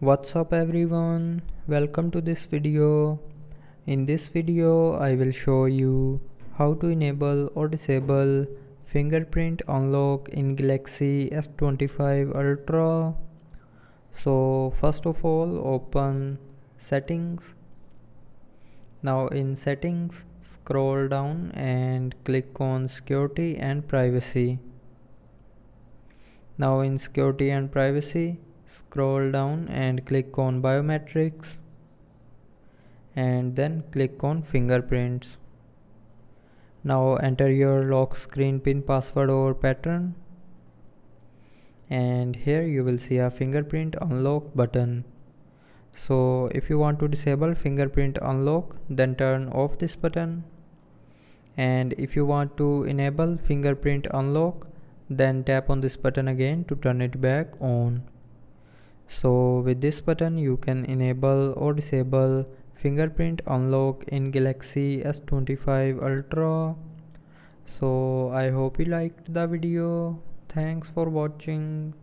What's up everyone, welcome to this video. In this video I will show you how to enable or disable fingerprint unlock in Galaxy S25 Ultra. So first of all, open settings. Now in settings, scroll down and click on security and privacy. Now in security and privacy, scroll down and click on biometrics and then click on fingerprints. Now enter your lock screen pin, password or pattern, and here you will see a fingerprint unlock button. So if you want to disable fingerprint unlock, then turn off this button, and if you want to enable fingerprint unlock, then tap on this button again to turn it back on. So with this button you can enable or disable fingerprint unlock in Galaxy S25 Ultra. So I hope you liked the video. Thanks for watching.